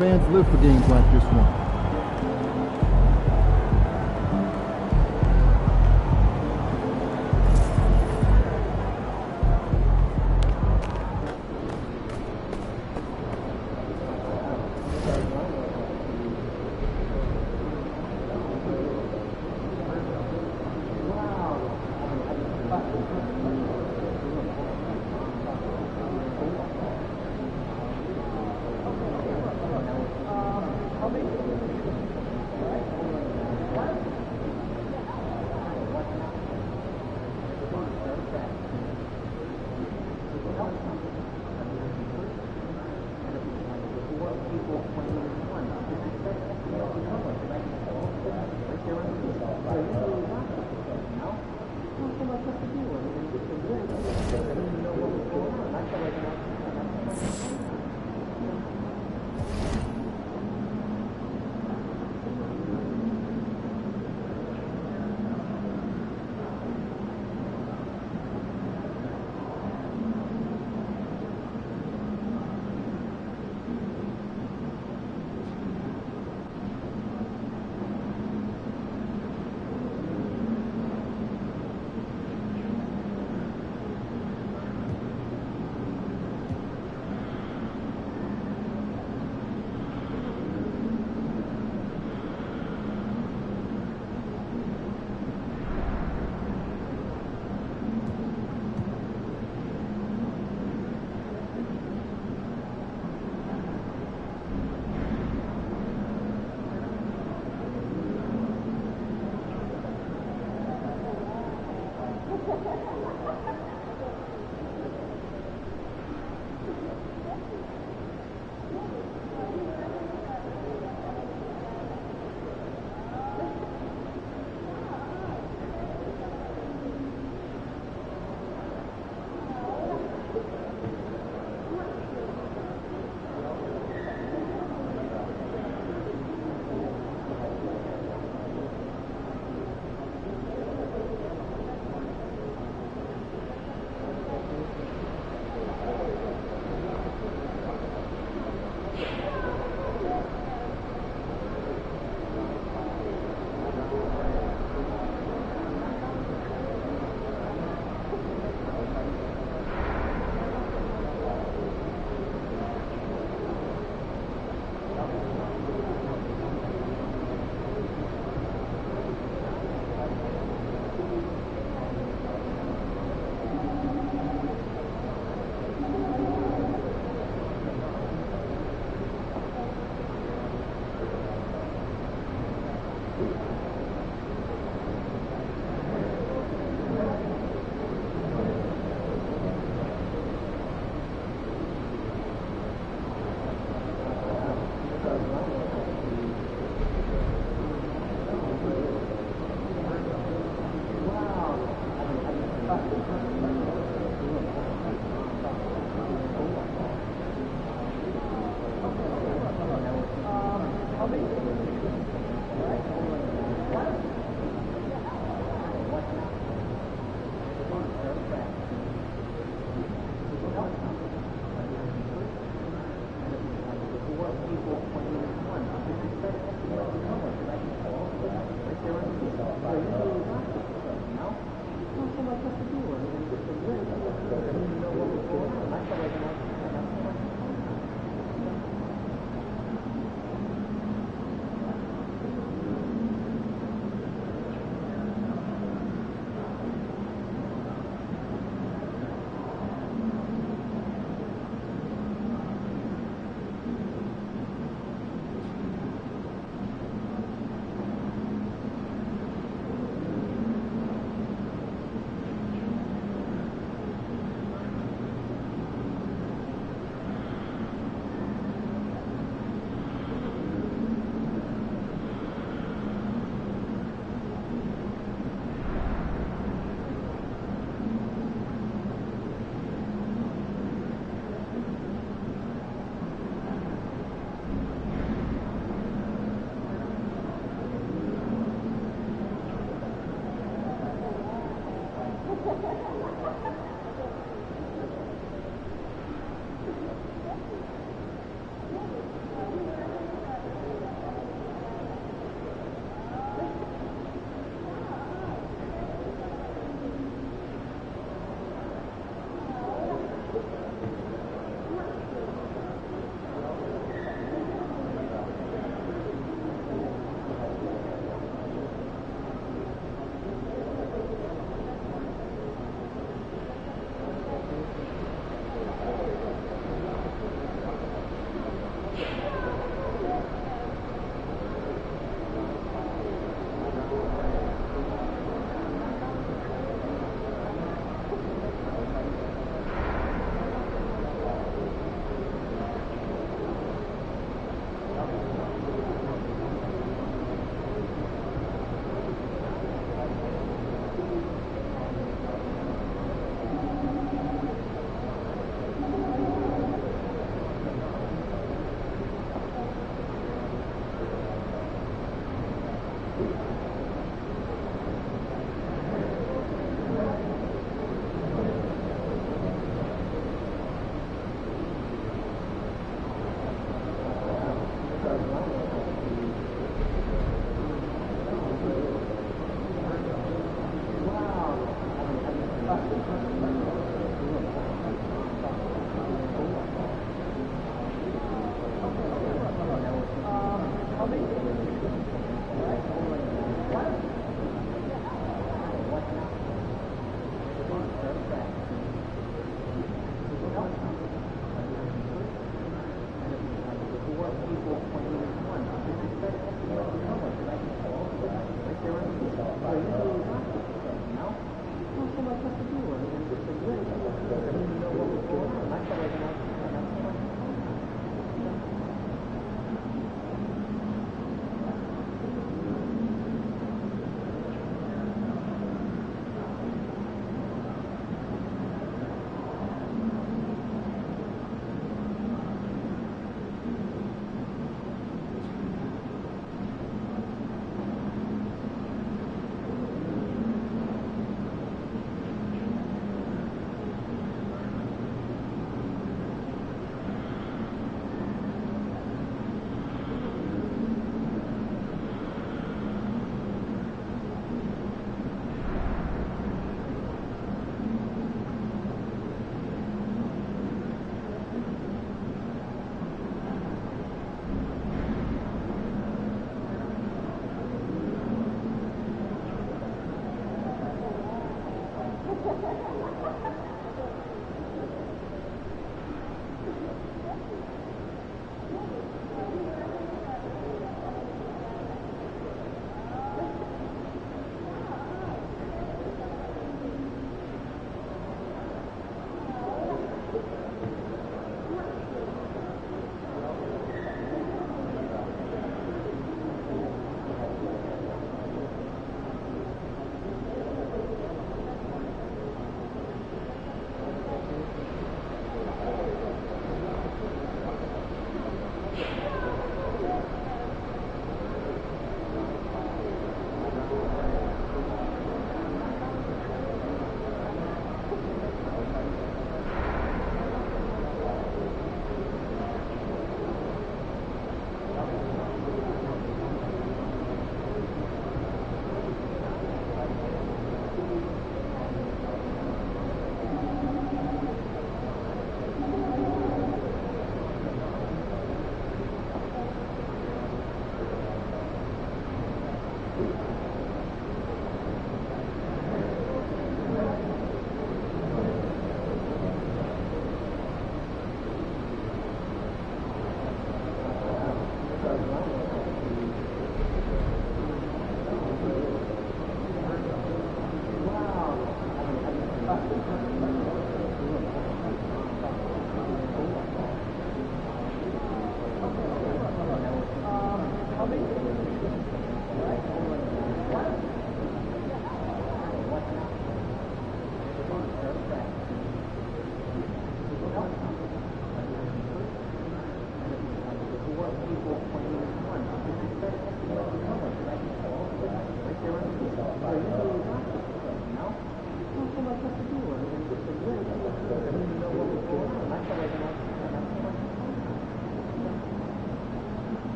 fans live for games like this one.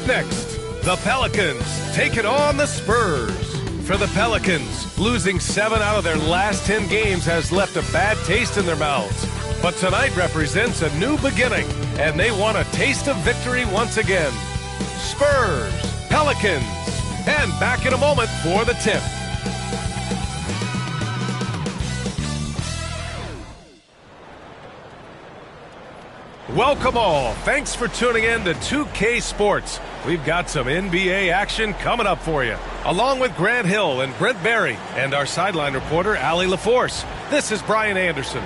Up next, the Pelicans taking on the Spurs. For the Pelicans, losing 7 out of their last 10 games has left a bad taste in their mouths. But tonight represents a new beginning, and they want a taste of victory once again. Spurs, Pelicans, and back in a moment for the tip. Welcome all. Thanks for tuning in to 2K Sports. We've got some NBA action coming up for you, along with Grant Hill and Brent Barry and our sideline reporter, Allie LaForce. This is Brian Anderson.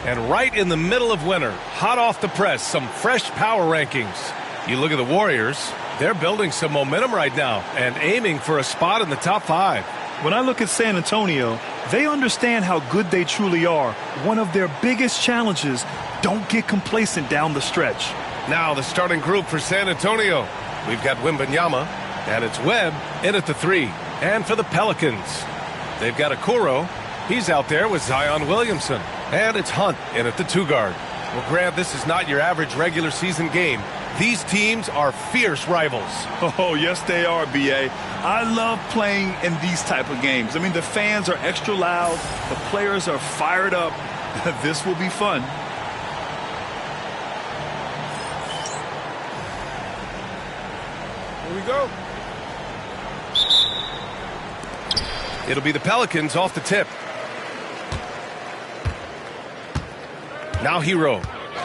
And right in the middle of winter, hot off the press, some fresh power rankings. You look at the Warriors, they're building some momentum right now and aiming for a spot in the top 5. When I look at San Antonio, they understand how good they truly are. One of their biggest challenges, don't get complacent down the stretch. Now the starting group for San Antonio. We've got Wembanyama, and it's Webb in at the 3. And for the Pelicans, they've got Okoro. He's out there with Zion Williamson. And it's Hunt in at the 2 guard. Well, Grant, this is not your average regular season game. These teams are fierce rivals. Oh, yes, they are, B.A. I love playing in these type of games. I mean, the fans are extra loud. The players are fired up. This will be fun. Here we go. It'll be the Pelicans off the tip. Now Hero.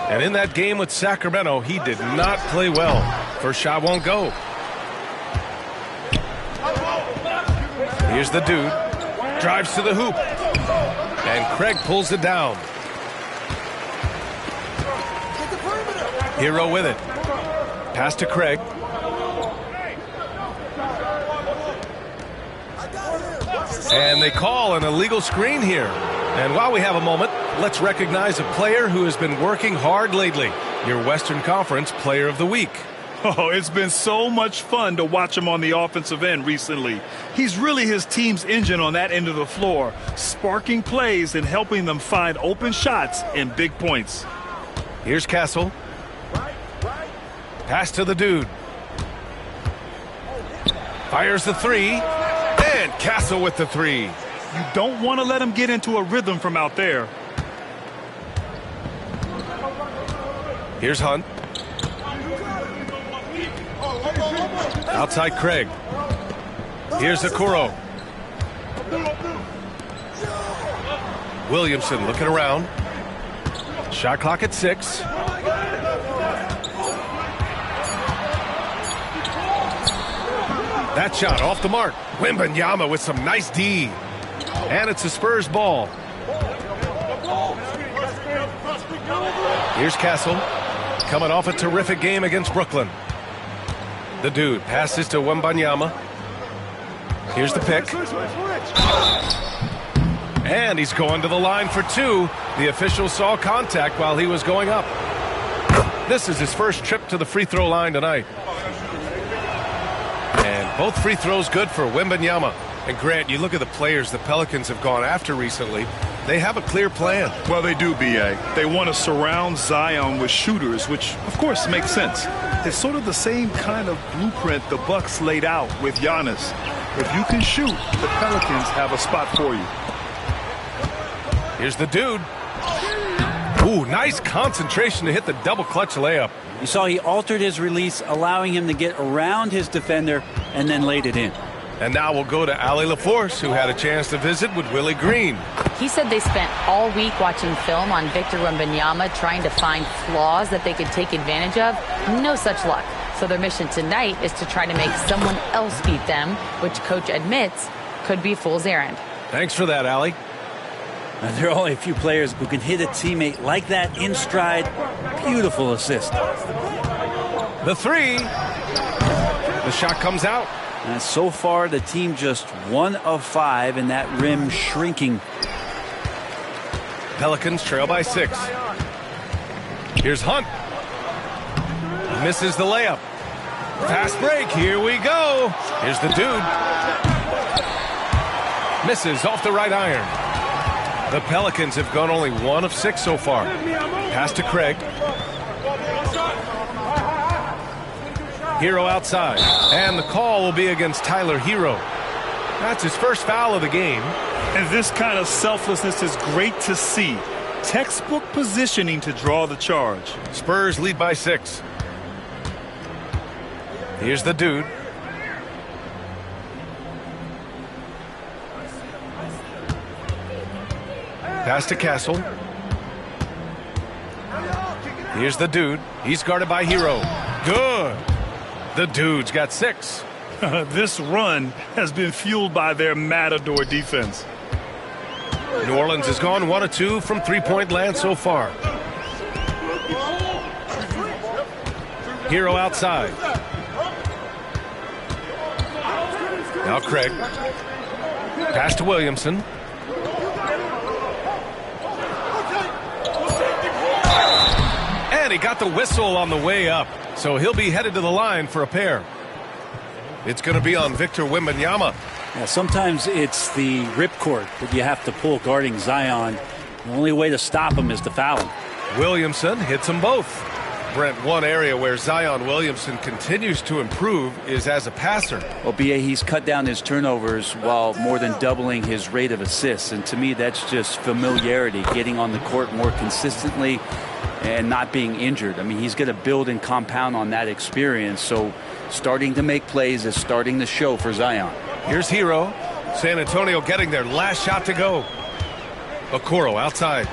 And in that game with Sacramento, he did not play well. First shot won't go. Here's the dude. Drives to the hoop. And Craig pulls it down. Hero with it. Pass to Craig. And they call an illegal screen here. And while we have a moment, let's recognize a player who has been working hard lately. Your Western Conference Player of the Week. Oh, it's been so much fun to watch him on the offensive end recently. He's really his team's engine on that end of the floor, sparking plays and helping them find open shots and big points. Here's Castle. Pass to the dude. Fires the 3. And Castle with the 3. You don't want to let him get into a rhythm from out there. Here's Hunt. Outside Craig. Here's Okoro. Williamson looking around. Shot clock at 6. That shot off the mark. Wembanyama with some nice D. And it's the Spurs ball. Here's Castle. Coming off a terrific game against Brooklyn. The dude passes to Wembanyama. Here's the pick. And he's going to the line for 2. The official saw contact while he was going up. This is his first trip to the free throw line tonight. And both free throws good for Wembanyama. And Grant, you look at the players the Pelicans have gone after recently. They have a clear plan. Well, they do, B.A. They want to surround Zion with shooters, which, of course, makes sense. It's sort of the same kind of blueprint the Bucks laid out with Giannis. If you can shoot, the Pelicans have a spot for you. Here's the dude. Ooh, nice concentration to hit the double clutch layup. You saw he altered his release, allowing him to get around his defender and then laid it in. And now we'll go to Allie LaForce, who had a chance to visit with Willie Green. He said they spent all week watching film on Victor Wembanyama, trying to find flaws that they could take advantage of. No such luck. So their mission tonight is to try to make someone else beat them, which coach admits could be fool's errand. Thanks for that, Allie. There are only a few players who can hit a teammate like that in stride. Beautiful assist. The 3. The shot comes out. And so far, the team just 1 of 5, and that rim shrinking. Pelicans trail by 6. Here's Hunt. Misses the layup. Fast break. Here we go. Here's the dude. Misses off the right iron. The Pelicans have gone only 1 of 6 so far. Pass to Craig. Hero outside. And the call will be against Tyler Hero. That's his first foul of the game. And this kind of selflessness is great to see. Textbook positioning to draw the charge. Spurs lead by 6. Here's the dude. Pass to Castle. Here's the dude. He's guarded by Hero. Good. The dude's got 6. This run has been fueled by their Matador defense. New Orleans has gone 1 of 2 from three-point land so far. Hero outside. Now Craig. Pass to Williamson. And he got the whistle on the way up. So he'll be headed to the line for a pair. It's going to be on Victor Wembanyama. Yeah, sometimes it's the ripcord that you have to pull guarding Zion. The only way to stop him is to foul him. Williamson hits them both. Brent, one area where Zion Williamson continues to improve is as a passer. Well, B.A., he's cut down his turnovers while more than doubling his rate of assists. And to me, that's just familiarity, getting on the court more consistently and not being injured. I mean, he's going to build and compound on that experience. So starting to make plays is starting to show for Zion. Here's Hero. San Antonio getting their last shot to go. Okoro outside.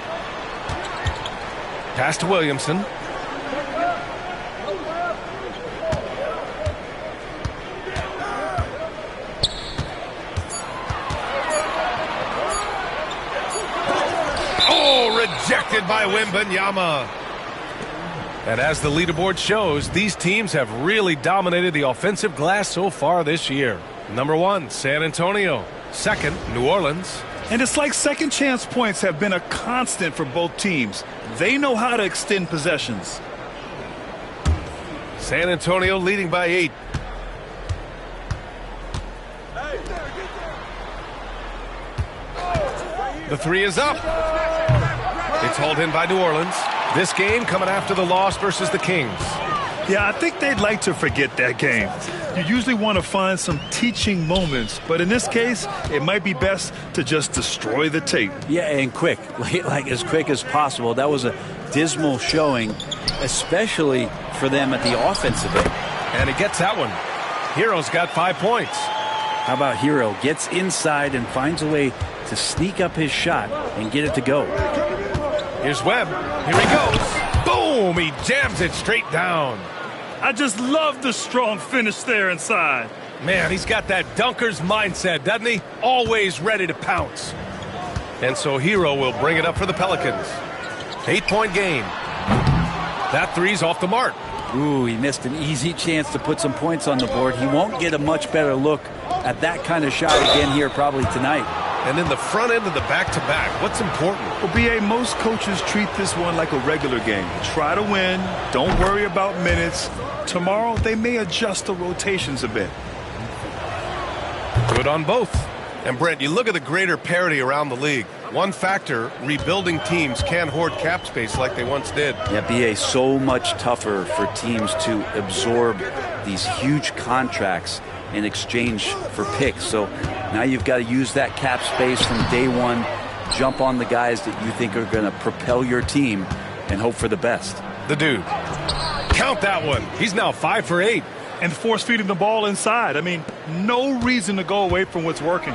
Pass to Williamson. Oh, rejected by Wembanyama. And as the leaderboard shows, these teams have really dominated the offensive glass so far this year. Number 1, San Antonio. 2nd, New Orleans. And it's like second chance points have been a constant for both teams. They know how to extend possessions. San Antonio leading by 8. The 3 is up. It's hauled in by New Orleans. This game coming after the loss versus the Kings. Yeah, I think they'd like to forget that game. You usually want to find some teaching moments, but in this case, it might be best to just destroy the tape. Yeah, and quick, like as quick as possible. That was a dismal showing, especially for them at the offensive end. And he gets that one. Hero's got 5 points. How about Hero gets inside and finds a way to sneak up his shot and get it to go. Here's Webb. Here he goes. Boom! He jams it straight down. I just love the strong finish there inside. Man, he's got that dunker's mindset, doesn't he? Always ready to pounce. And so Hero will bring it up for the Pelicans. 8-point game. That 3's off the mark. Ooh, he missed an easy chance to put some points on the board. He won't get a much better look at that kind of shot again here probably tonight. And in the front end of the back-to-back, what's important? Well, B.A., most coaches treat this one like a regular game. Try to win. Don't worry about minutes. Tomorrow, they may adjust the rotations a bit. Good on both. And, Brent, you look at the greater parity around the league. One factor, rebuilding teams can't hoard cap space like they once did. Yeah, B.A., so much tougher for teams to absorb these huge contracts in exchange for picks. So now you've got to use that cap space from day one, jump on the guys that you think are going to propel your team, and hope for the best. The dude. Count that one. He's now 5 for 8. And force feeding the ball inside. I mean, no reason to go away from what's working.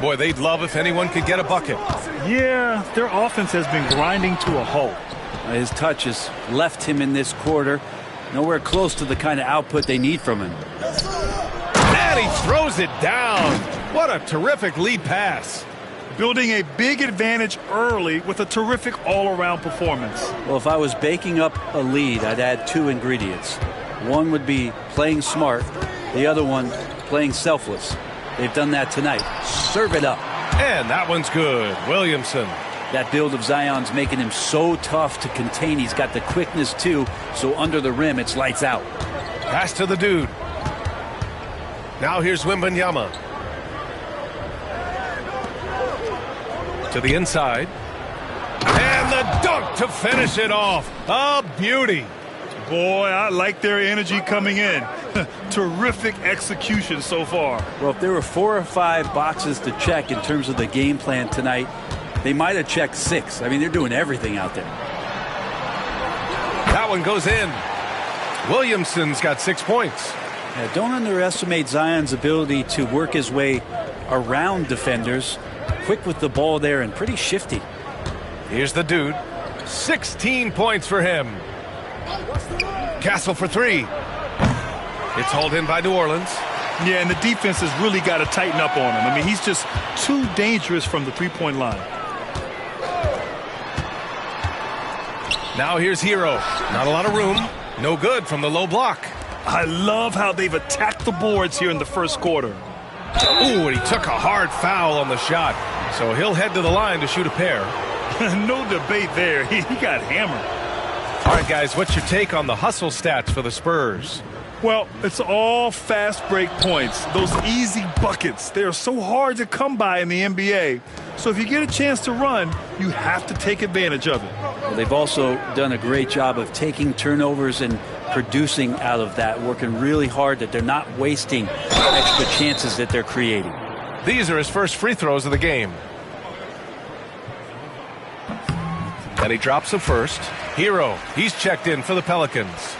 Boy, they'd love if anyone could get a bucket. Yeah, their offense has been grinding to a halt. His touch has left him in this quarter. Nowhere close to the kind of output they need from him. And he throws it down. What a terrific lead pass. Building a big advantage early with a terrific all-around performance. Well, if I was baking up a lead, I'd add 2 ingredients. One would be playing smart. The other one, playing selfless. They've done that tonight. Serve it up. And that one's good. Williamson. That build of Zion's making him so tough to contain. He's got the quickness, too, so under the rim, it's lights out. Pass to the dude. Now here's Wembanyama. To the inside. And the dunk to finish it off. A beauty. Boy, I like their energy coming in. Terrific execution so far. Well, if there were 4 or 5 boxes to check in terms of the game plan tonight, they might have checked 6. I mean, they're doing everything out there. That one goes in. Williamson's got 6 points. Yeah, don't underestimate Zion's ability to work his way around defenders. Quick with the ball there and pretty shifty. Here's the dude. 16 points for him. Castle for 3. It's hauled in by New Orleans. Yeah, and the defense has really got to tighten up on him. I mean, he's just too dangerous from the three-point line. Now here's Hero. Not a lot of room. No good from the low block. I love how they've attacked the boards here in the first quarter. Ooh, and he took a hard foul on the shot. So he'll head to the line to shoot a pair. No debate there. He got hammered. All right, guys, what's your take on the hustle stats for the Spurs? Well, it's all fast break points. Those easy buckets. They are so hard to come by in the NBA. So if you get a chance to run, you have to take advantage of it. Well, they've also done a great job of taking turnovers and producing out of that, working really hard that they're not wasting extra chances that they're creating. These are his first free throws of the game. And he drops the first. Hero, he's checked in for the Pelicans.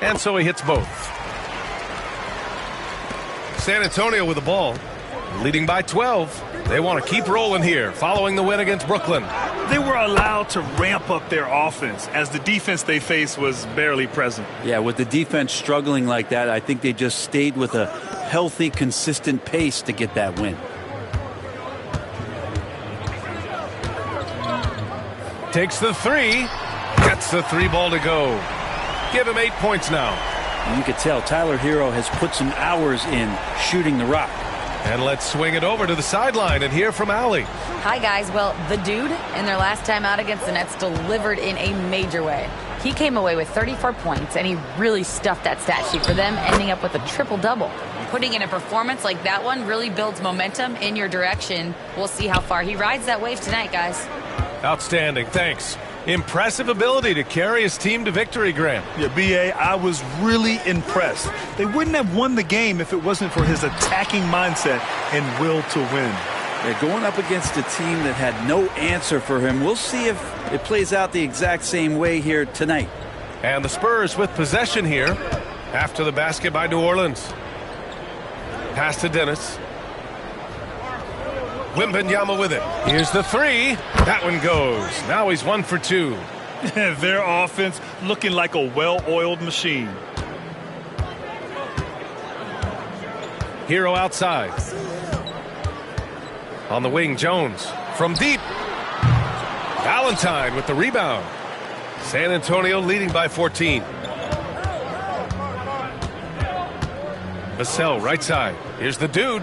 And so he hits both. San Antonio with the ball, leading by 12. They want to keep rolling here, following the win against Brooklyn. They were allowed to ramp up their offense as the defense they faced was barely present. Yeah, with the defense struggling like that, I think they just stayed with a healthy, consistent pace to get that win. Takes the 3, gets the 3 ball to go. Give him 8 points now. And you could tell Tyler Hero has put some hours in shooting the rock. And let's swing it over to the sideline and hear from Allie. Hi, guys. Well, the dude in their last time out against the Nets delivered in a major way. He came away with 34 points, and he really stuffed that stat sheet for them, ending up with a triple-double. Putting in a performance like that one really builds momentum in your direction. We'll see how far he rides that wave tonight, guys. Outstanding. Thanks. Impressive ability to carry his team to victory, Grant. Yeah, B.A., I was really impressed. They wouldn't have won the game if it wasn't for his attacking mindset and will to win. They're going up against a team that had no answer for him. We'll see if it plays out the exact same way here tonight. And the Spurs with possession here after the basket by New Orleans. Pass to Dennis. Wembanyama with it. Here's the 3. That one goes. Now he's 1 for 2. Their offense looking like a well-oiled machine. Hero outside. On the wing, Jones. From deep. Valentine with the rebound. San Antonio leading by 14. Vassell right side. Here's the dude.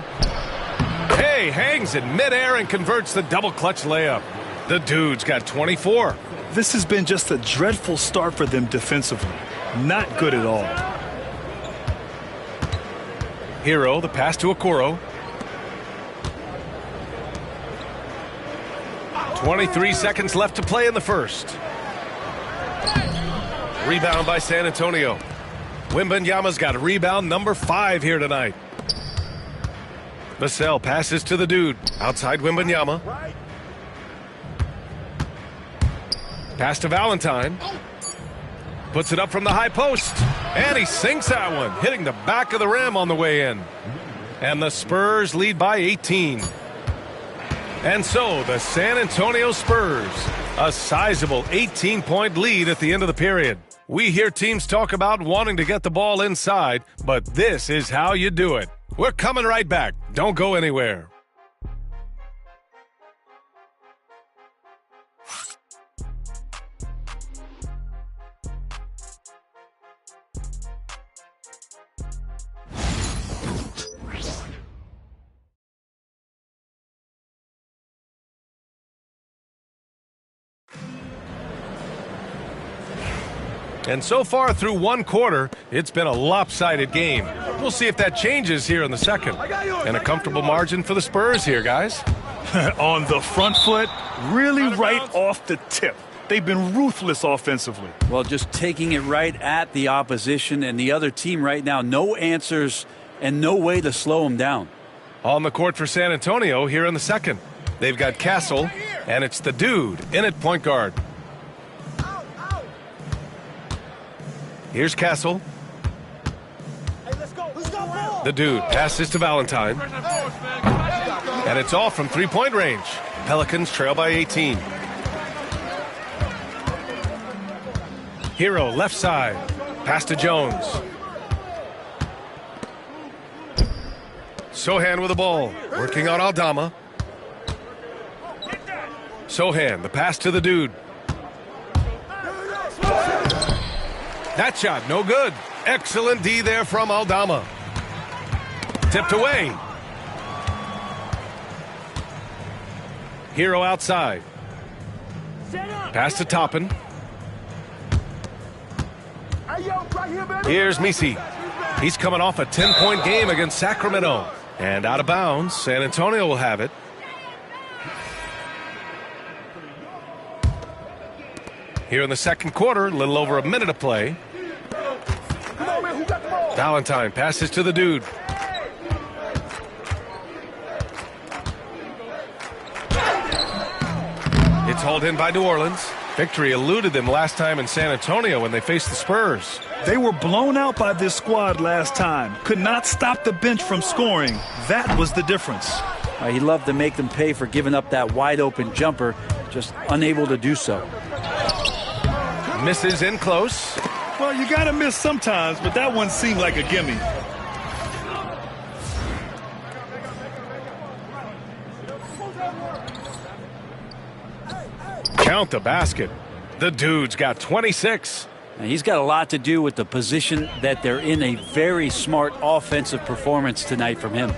Hey, hangs in midair and converts the double clutch layup. The dude's got 24. This has been just a dreadful start for them defensively. Not good at all. Hero, the pass to Okoro. 23 seconds left to play in the first. Rebound by San Antonio. Wembanyama's got a rebound number 5 here tonight. Vassell passes to the dude. Outside Wembanyama. Pass to Valentine. Puts it up from the high post. And he sinks that one, hitting the back of the rim on the way in. And the Spurs lead by 18. And so the San Antonio Spurs, a sizable 18-point lead at the end of the period. We hear teams talk about wanting to get the ball inside, but this is how you do it. We're coming right back. Don't go anywhere. And so far through one quarter, it's been a lopsided game. We'll see if that changes here in the second. And a comfortable margin for the Spurs here, guys. On the front foot, really right off the tip. They've been ruthless offensively. Well, just taking it right at the opposition and the other team right now. No answers and no way to slow them down. On the court for San Antonio here in the second. They've got Castle, and it's the dude in at point guard. Here's Castle. The dude passes to Valentine. And it's all from three-point range. Pelicans trail by 18. Hero left side. Pass to Jones. Sohan with the ball. Working on Aldama. Sohan, the pass to the dude. That shot, no good. Excellent D there from Aldama. Tipped away. Hero outside. Pass to Toppin. Here's Misi. He's coming off a 10-point game against Sacramento. And out of bounds, San Antonio will have it. Here in the second quarter, a little over a minute of play. Valentine passes to the dude. It's hauled in by New Orleans. Victory eluded them last time in San Antonio when they faced the Spurs. They were blown out by this squad last time. Could not stop the bench from scoring. That was the difference. He loved to make them pay for giving up that wide-open jumper, just unable to do so. Misses in close. Well, you got to miss sometimes, but that one seemed like a gimme. Count the basket. The dude's got 26. And he's got a lot to do with the position that they're in. A very smart offensive performance tonight from him.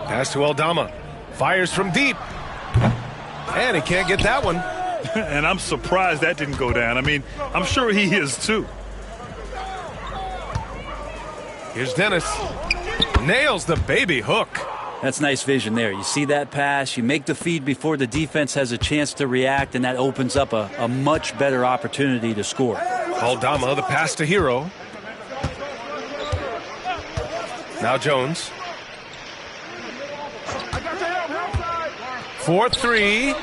Pass to Aldama. Fires from deep. And he can't get that one. And I'm surprised that didn't go down. I mean, I'm sure he is too. Here's Dennis. Nails the baby hook. That's nice vision there. You see that pass, you make the feed before the defense has a chance to react, and that opens up a much better opportunity to score. Aldama, the pass to Hero. Now Jones. 4-3.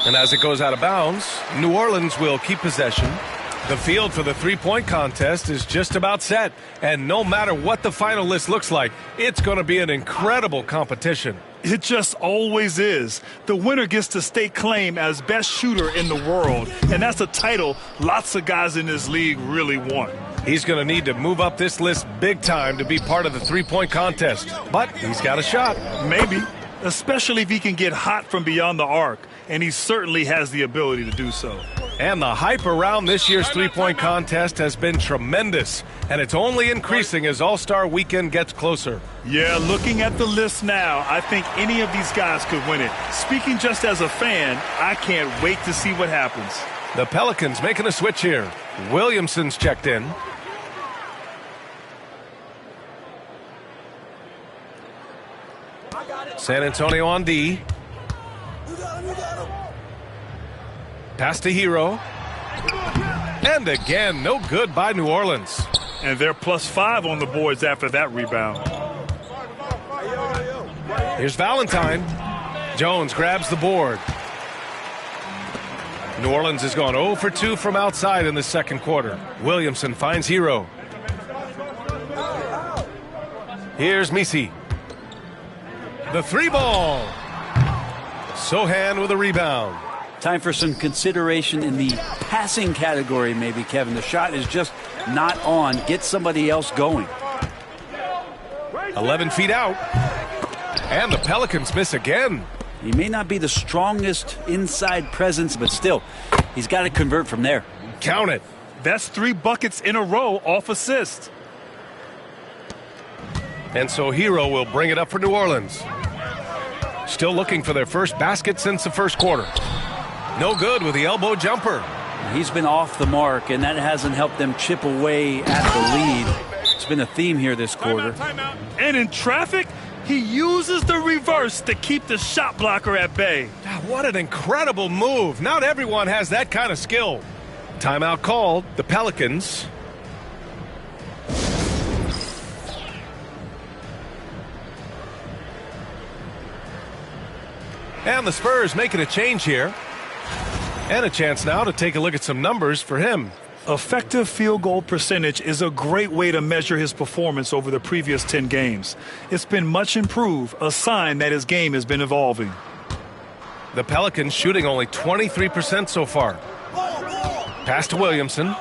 And as it goes out of bounds, New Orleans will keep possession. The field for the three-point contest is just about set. And no matter what the final list looks like, it's going to be an incredible competition. It just always is. The winner gets to stake claim as best shooter in the world. And that's a title lots of guys in this league really want. He's going to need to move up this list big time to be part of the three-point contest. But he's got a shot. Maybe. Especially if he can get hot from beyond the arc. And he certainly has the ability to do so. And the hype around this year's three-point contest has been tremendous. And it's only increasing as All-Star Weekend gets closer. Yeah, looking at the list now, I think any of these guys could win it. Speaking just as a fan, I can't wait to see what happens. The Pelicans making a switch here. Williamson's checked in. San Antonio on D. Pass to Hero. And again, no good by New Orleans. And they're +5 on the boards after that rebound. Here's Valentine. Jones grabs the board. New Orleans has gone 0 for 2 from outside in the second quarter. Williamson finds Hero. Here's Misi. The three ball. Sohan with a rebound. Time for some consideration in the passing category, maybe, Kevin. The shot is just not on. Get somebody else going. 11 feet out. And the Pelicans miss again. He may not be the strongest inside presence, but still, he's got to convert from there. Count it. That's 3 buckets in a row off assist. And so Hero will bring it up for New Orleans. Still looking for their first basket since the first quarter. No good with the elbow jumper. He's been off the mark, and that hasn't helped them chip away at the lead. It's been a theme here this quarter. Timeout. And in traffic, he uses the reverse to keep the shot blocker at bay. God, what an incredible move. Not everyone has that kind of skill. Timeout called. The Pelicans. And the Spurs making a change here. And a chance now to take a look at some numbers for him. Effective field goal percentage is a great way to measure his performance over the previous 10 games. It's been much improved, a sign that his game has been evolving. The Pelicans shooting only 23% so far. Pass to Williamson.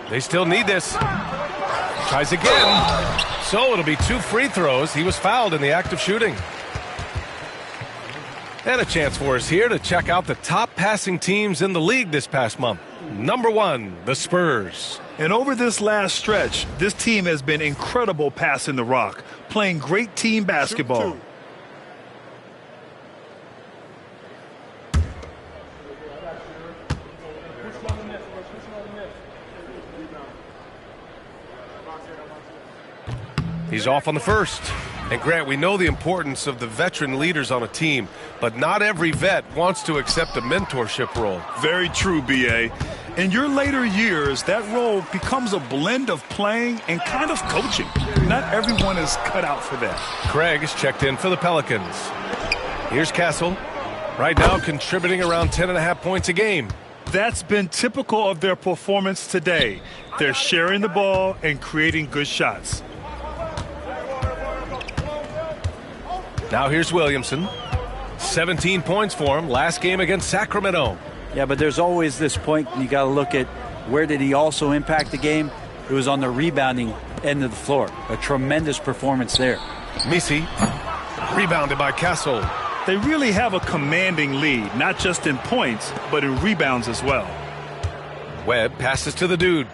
They still need this. Tries again. So it'll be 2 free throws. He was fouled in the act of shooting. And a chance for us here to check out the top passing teams in the league this past month. Number 1, the Spurs. And over this last stretch, this team has been incredible passing the rock, playing great team basketball. He's off on the first. And Grant, we know the importance of the veteran leaders on a team, but not every vet wants to accept a mentorship role. Very true, B.A. In your later years, that role becomes a blend of playing and kind of coaching. Not everyone is cut out for that. Craig is checked in for the Pelicans. Here's Castle. Right now contributing around 10.5 points a game. That's been typical of their performance today. They're sharing the ball and creating good shots. Now here's Williamson. 17 points for him last game against Sacramento. Yeah, but there's always this point you got to look at where did he also impact the game. It was on the rebounding end of the floor. A tremendous performance there. Misi rebounded by Castle. They really have a commanding lead, not just in points, but in rebounds as well. Webb passes to the dude.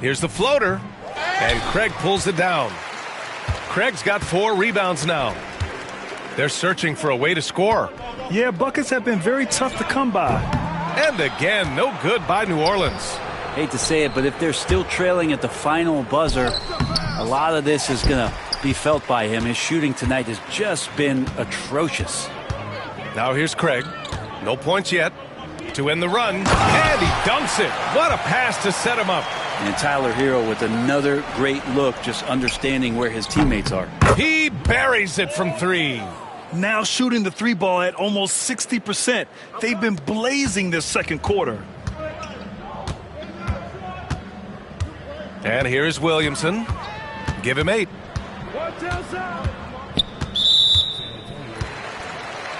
Here's the floater. And Craig pulls it down. Craig's got 4 rebounds now. They're searching for a way to score. Yeah, buckets have been very tough to come by. And again, no good by New Orleans. Hate to say it, but if they're still trailing at the final buzzer, a lot of this is going to be felt by him. His shooting tonight has just been atrocious. Now here's Craig. No points yet to end the run. And he dunks it. What a pass to set him up. And Tyler Hero with another great look, just understanding where his teammates are. He buries it from 3. Now shooting the 3 ball at almost 60%. They've been blazing this second quarter. And here's Williamson. Give him 8.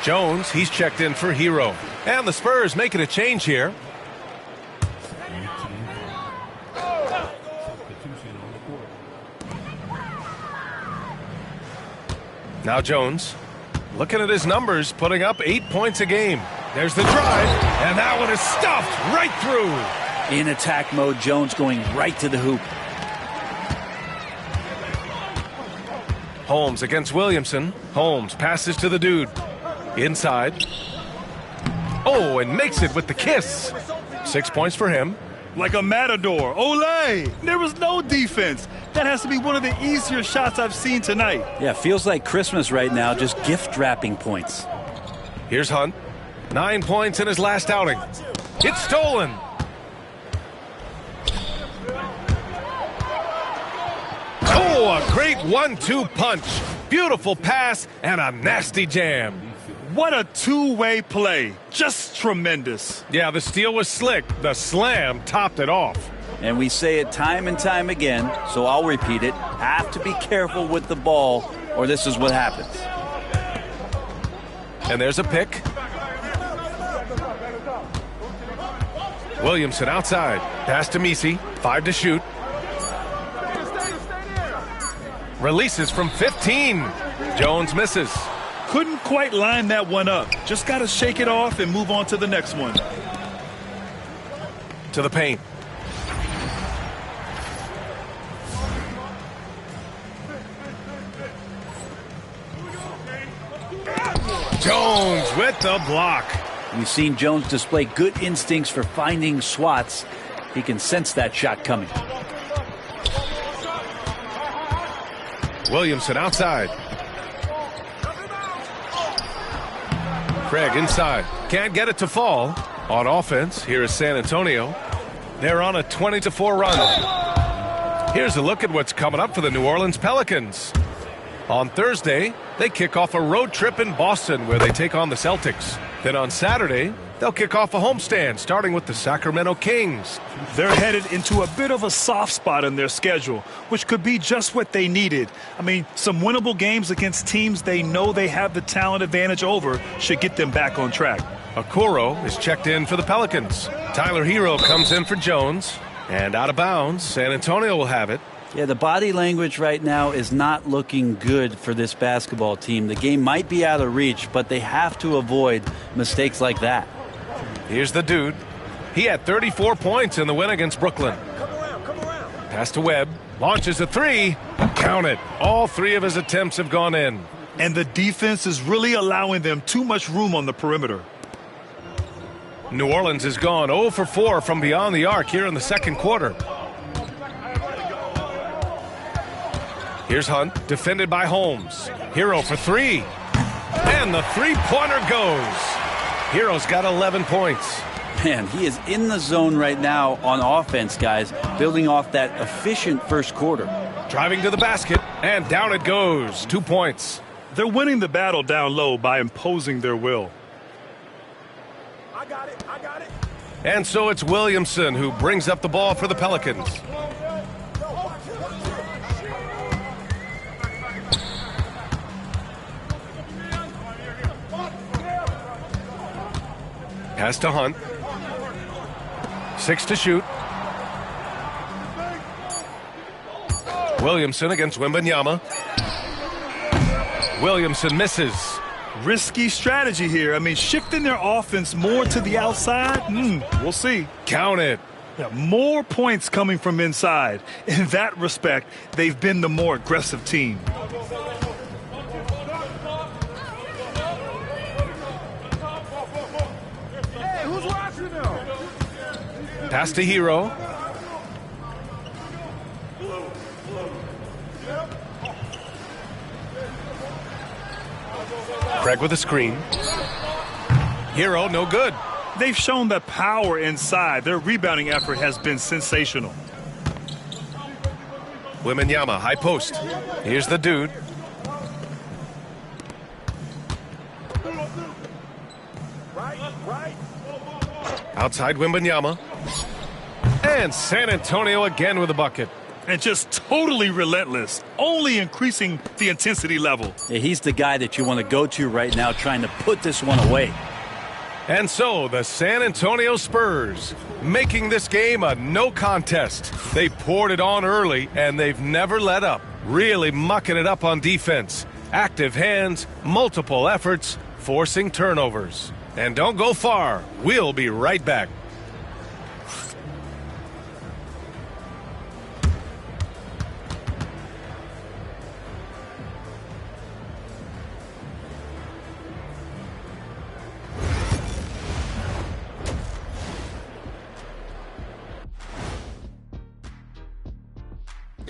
Jones, he's checked in for Hero. And the Spurs making a change here. Now Jones, looking at his numbers, putting up 8 points a game. There's the drive, and that one is stuffed right through. In attack mode, Jones going right to the hoop. Holmes against Williamson. Holmes passes to the dude. Inside. Oh, and makes it with the kiss. 6 points for him. Like a matador. Olé! There was no defense. That has to be one of the easier shots I've seen tonight. Yeah, feels like Christmas right now, just gift wrapping points. Here's Hunt. 9 points in his last outing. It's stolen. Oh, a great 1-2 punch. Beautiful pass and a nasty jam. What a two-way play. Just tremendous. Yeah, the steal was slick. The slam topped it off. And we say it time and time again, so I'll repeat it. Have to be careful with the ball, or this is what happens. And there's a pick. Williamson outside. Pass to Misi. 5 to shoot. Releases from 15. Jones misses. Couldn't quite line that one up. Just got to shake it off and move on to the next one. to the paint. Jones with the block. We've seen Jones display good instincts for finding swats. He can sense that shot coming. Williamson outside. Craig inside. Can't get it to fall. On offense, here is San Antonio. They're on a 20-4 run. Here's a look at what's coming up for the New Orleans Pelicans. On Thursday, they kick off a road trip in Boston where they take on the Celtics. Then on Saturday, they'll kick off a homestand starting with the Sacramento Kings. They're headed into a bit of a soft spot in their schedule, which could be just what they needed. I mean, some winnable games against teams they know they have the talent advantage over should get them back on track. Okoro is checked in for the Pelicans. Tyler Hero comes in for Jones. And out of bounds, San Antonio will have it. Yeah, the body language right now is not looking good for this basketball team. The game might be out of reach, but they have to avoid mistakes like that. Here's the dude. He had 34 points in the win against Brooklyn. Pass to Webb. Launches a three. Count it. All three of his attempts have gone in. And the defense is really allowing them too much room on the perimeter. New Orleans has gone 0 for 4 from beyond the arc here in the second quarter. Here's Hunt, defended by Holmes. Hero for three. And the three-pointer goes. Hero's got 11 points. Man, he is in the zone right now on offense, guys, building off that efficient first quarter. Driving to the basket, and down it goes. 2 points. They're winning the battle down low by imposing their will. I got it. And so it's Williamson who brings up the ball for the Pelicans. Pass to Hunt. 6 to shoot. Williamson against Wembanyama. Williamson misses. Risky strategy here. I mean, shifting their offense more to the outside, we'll see. Count it. Yeah, more points coming from inside. In that respect, they've been the more aggressive team. Pass to Hero. Craig with a screen. Hero, no good. They've shown the power inside. Their rebounding effort has been sensational. Wembanyama, high post. Here's the dude. Outside Wembanyama. And San Antonio again with a bucket. And just totally relentless, only increasing the intensity level. Yeah, he's the guy that you want to go to right now trying to put this one away. And so the San Antonio Spurs making this game a no contest. They poured it on early and they've never let up. Really mucking it up on defense. Active hands, multiple efforts, forcing turnovers. And don't go far. We'll be right back.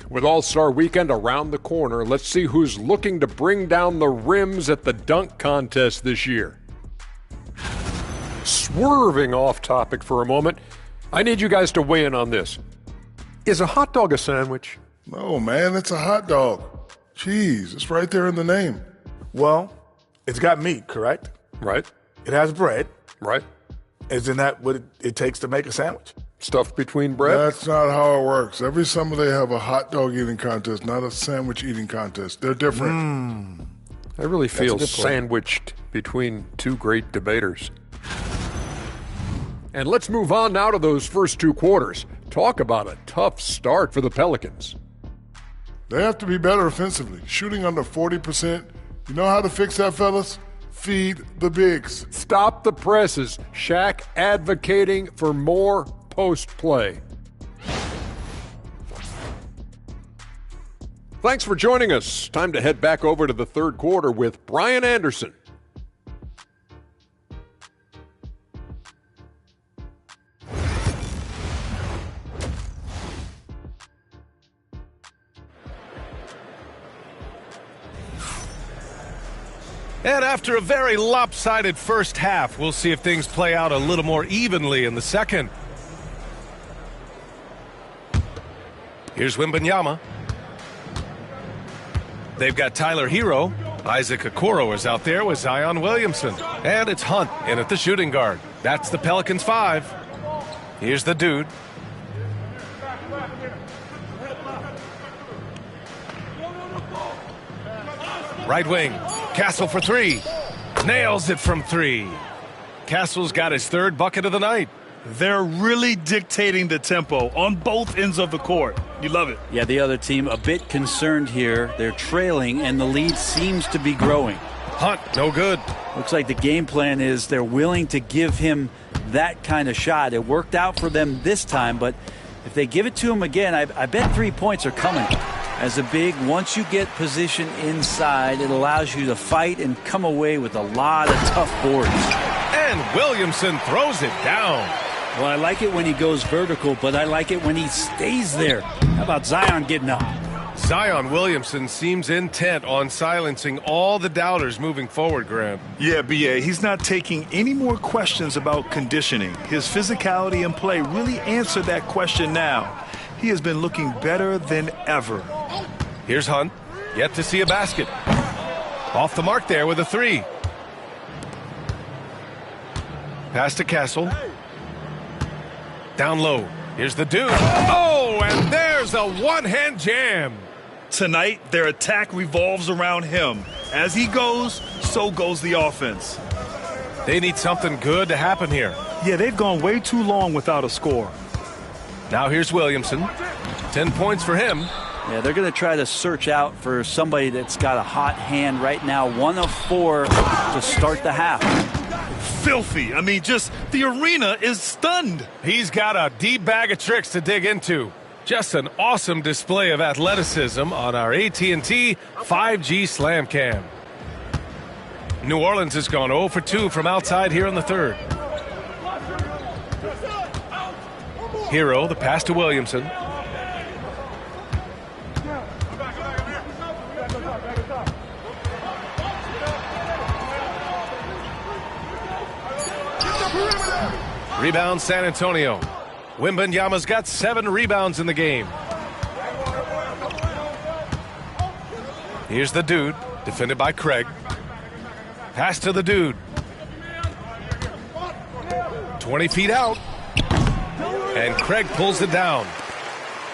With All-Star Weekend around the corner, let's see who's looking to bring down the rims at the dunk contest this year. Swerving off topic for a moment, I need you guys to weigh in on this. Is a hot dog a sandwich? No, man, it's a hot dog. Cheese, it's right there in the name. Well, it's got meat, correct? Right. It has bread. Right. Isn't that what it takes to make a sandwich? Stuffed between bread? That's not how it works. Every summer they have a hot dog eating contest, not a sandwich eating contest. They're different. I really feel good point. sandwiched between two great debaters. And let's move on now to those first two quarters. Talk about a tough start for the Pelicans. They have to be better offensively. Shooting under 40%. You know how to fix that, fellas? Feed the bigs. Stop the presses. Shaq advocating for more post play. Thanks for joining us. Time to head back over to the third quarter with Brian Anderson. And after a very lopsided first half, we'll see if things play out a little more evenly in the second. Here's Wembanyama. They've got Tyler Hero. Isaac Okoro is out there with Zion Williamson. And it's Hunt in at the shooting guard. That's the Pelicans 5. Here's the dude. Right wing. Castle for 3. Nails it from 3. Castle's got his third bucket of the night. They're really dictating the tempo on both ends of the court. You love it. Yeah, the other team a bit concerned here. They're trailing, and the lead seems to be growing. Hunt, no good. Looks like the game plan is they're willing to give him that kind of shot. It worked out for them this time, but if they give it to him again, I bet 3 points are coming. As a big, once you get position inside, it allows you to fight and come away with a lot of tough boards. And Williamson throws it down. Well, I like it when he goes vertical, but I like it when he stays there. How about Zion getting up? Zion Williamson seems intent on silencing all the doubters moving forward, Grant. Yeah, B.A., he's not taking any more questions about conditioning. His physicality and play really answer that question now. He has been looking better than ever. Here's Hunt. Yet to see a basket. Off the mark there with a 3. Pass to Castle. Down low. Here's the dude. Oh, and there's a one-hand jam. Tonight, their attack revolves around him. As he goes, so goes the offense. They need something good to happen here. Yeah, they've gone way too long without a score. Now here's Williamson. 10 points for him. Yeah, they're going to try to search out for somebody that's got a hot hand right now. 1 of 4 to start the half. Filthy. I mean, just the arena is stunned. He's got a deep bag of tricks to dig into. Just an awesome display of athleticism on our AT&T 5G Slam Cam. New Orleans has gone 0 for 2 from outside here in the third. Hero, the pass to Williamson. Rebound San Antonio. Wembanyama's got 7 rebounds in the game. Here's the dude, defended by Craig. Pass to the dude. 20 feet out. And Craig pulls it down.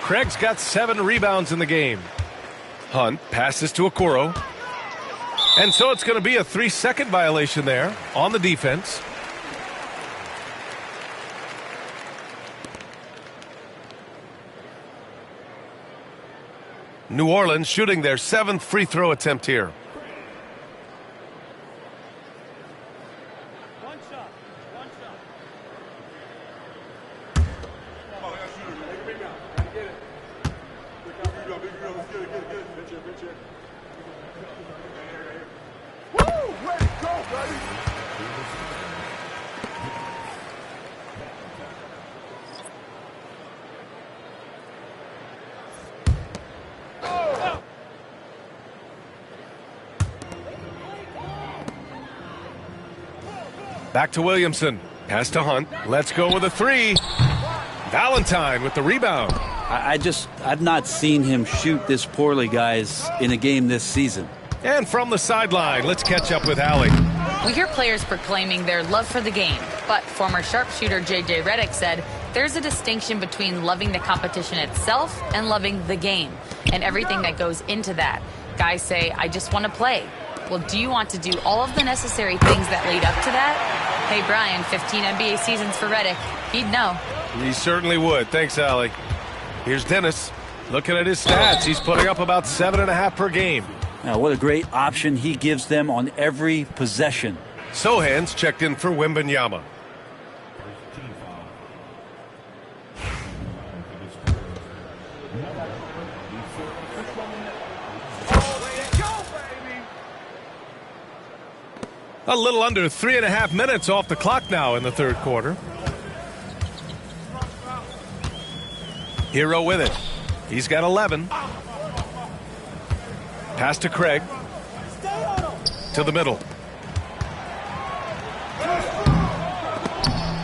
Craig's got 7 rebounds in the game. Hunt passes to Okoro. And so it's going to be a 3-second violation there on the defense. New Orleans shooting their 7th free throw attempt here. Back to Williamson. Pass to Hunt. Let's go with a 3. Valentine with the rebound. I've not seen him shoot this poorly, guys, in a game this season. And from the sideline, let's catch up with Allie. We hear players proclaiming their love for the game, but former sharpshooter J.J. Redick said there's a distinction between loving the competition itself and loving the game, and everything that goes into that. Guys say, I just want to play. Well, do you want to do all of the necessary things that lead up to that? Hey, Brian, 15 NBA seasons for Redick. He'd know. He certainly would. Thanks, Allie. Here's Dennis. Looking at his stats, he's putting up about 7.5 per game. Now, what a great option he gives them on every possession. Sohan's checked in for Wembanyama. A little under 3.5 minutes off the clock now in the third quarter. Hero with it. He's got 11. Pass to Craig. To the middle.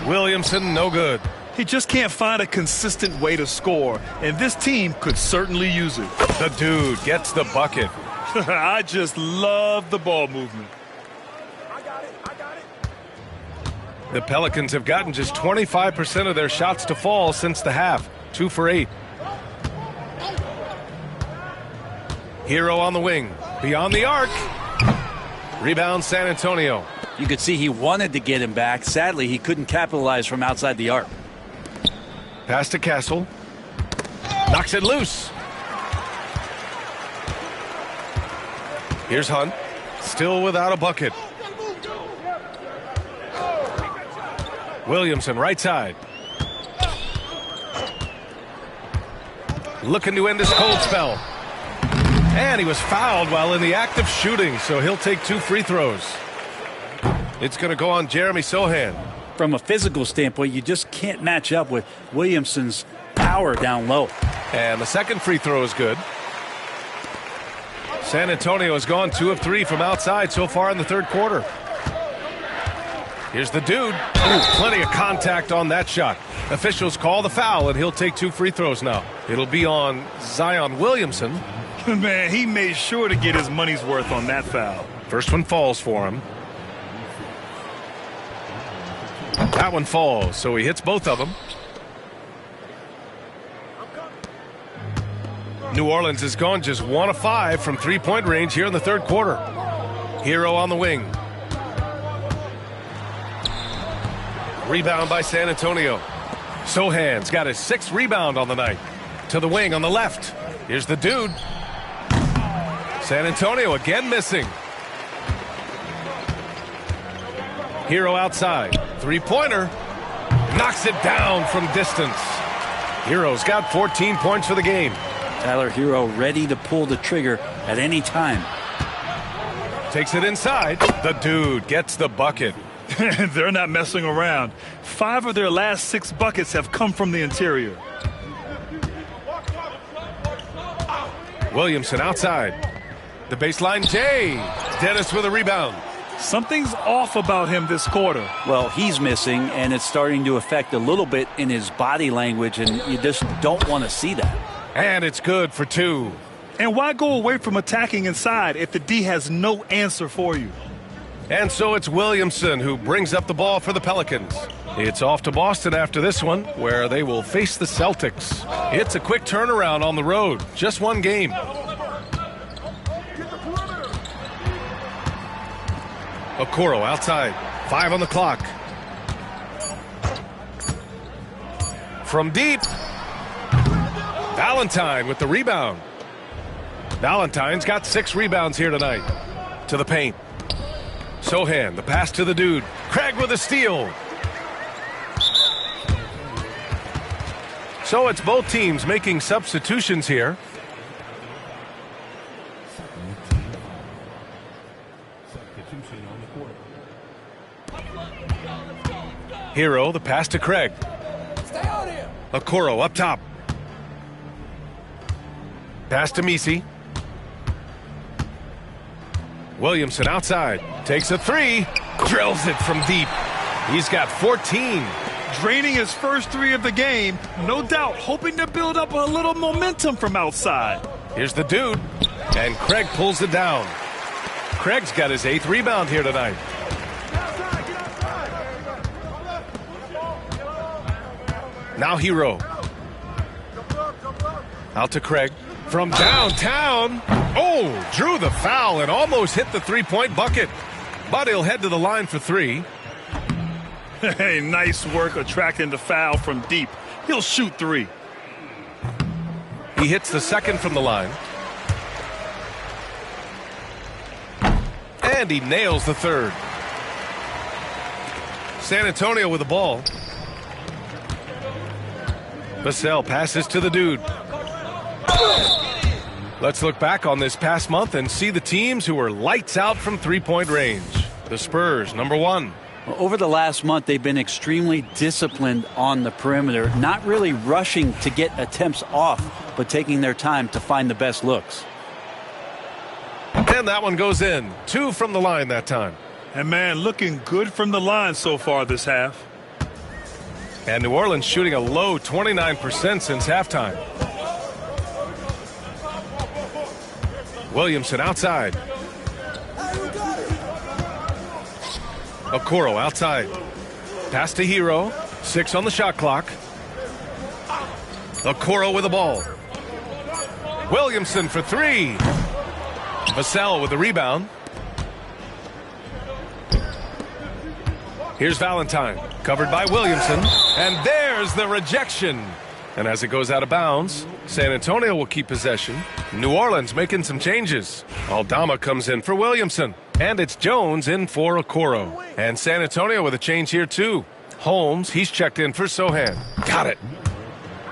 Williamson, no good. He just can't find a consistent way to score, and this team could certainly use it. The dude gets the bucket. I just love the ball movement. The Pelicans have gotten just 25% of their shots to fall since the half. 2 for 8. Hero on the wing. Beyond the arc. Rebound San Antonio. You could see he wanted to get him back. Sadly, he couldn't capitalize from outside the arc. Pass to Castle. Knocks it loose. Here's Hunt. Still without a bucket. Williamson, right side. Looking to end his cold spell. And he was fouled while in the act of shooting, so he'll take 2 free throws. It's going to go on Jeremy Sohan. From a physical standpoint, you just can't match up with Williamson's power down low. And the second free throw is good. San Antonio has gone 2 of 3 from outside so far in the third quarter. Here's the dude. Ooh, plenty of contact on that shot. Officials call the foul, and he'll take 2 free throws now. It'll be on Zion Williamson. Man, he made sure to get his money's worth on that foul. First one falls for him. That one falls, so he hits both of them. New Orleans has gone just 1 of 5 from three-point range here in the third quarter. Hero on the wing. Rebound by San Antonio. Sohan's got his 6th rebound on the night. To the wing on the left. Here's the dude. San Antonio again missing. Hero outside. Three-pointer. Knocks it down from distance. Hero's got 14 points for the game. Tyler Hero ready to pull the trigger at any time. Takes it inside. The dude gets the bucket. They're not messing around. 5 of their last 6 buckets have come from the interior. Williamson outside. The baseline J. Dennis with a rebound. Something's off about him this quarter. Well, he's missing, and it's starting to affect a little bit in his body language, and you just don't want to see that. And it's good for 2. And why go away from attacking inside if the D has no answer for you? And so it's Williamson who brings up the ball for the Pelicans. It's off to Boston after this one, where they will face the Celtics. It's a quick turnaround on the road. Just 1 game. Okoro outside. 5 on the clock. From deep. Valentine with the rebound. Valentine's got 6 rebounds here tonight. To the paint. Sohan, the pass to the dude. Craig with a steal. So it's both teams making substitutions here. Hero, the pass to Craig. Okoro up top. Pass to Misi. Williamson outside. Takes a 3. Drills it from deep. He's got 14. Draining his first 3 of the game. No doubt hoping to build up a little momentum from outside. Here's the dude. And Craig pulls it down. Craig's got his 8th rebound here tonight. Now Hero. Out to Craig. From downtown. Oh, drew the foul and almost hit the 3-point bucket. But he'll head to the line for 3. Hey, nice work attracting the foul from deep. He'll shoot 3. He hits the 2nd from the line. And he nails the 3rd. San Antonio with the ball. Vassell passes to the dude. Let's look back on this past month and see the teams who were lights out from 3-point range. the Spurs, number 1. Over the last month, they've been extremely disciplined on the perimeter, not really rushing to get attempts off, but taking their time to find the best looks. And that one goes in. 2 from the line that time. And man, looking good from the line so far this half. And New Orleans shooting a low 29% since halftime. Williamson outside. Okoro outside. Pass to Hero. 6 on the shot clock. Okoro with the ball. Williamson for 3. Vassell with the rebound. Here's Valentine. Covered by Williamson. And there's the rejection. And as it goes out of bounds, San Antonio will keep possession. New Orleans making some changes. Aldama comes in for Williamson. And it's Jones in for Okoro. And San Antonio with a change here too. Holmes, he's checked in for Sohan. Got it.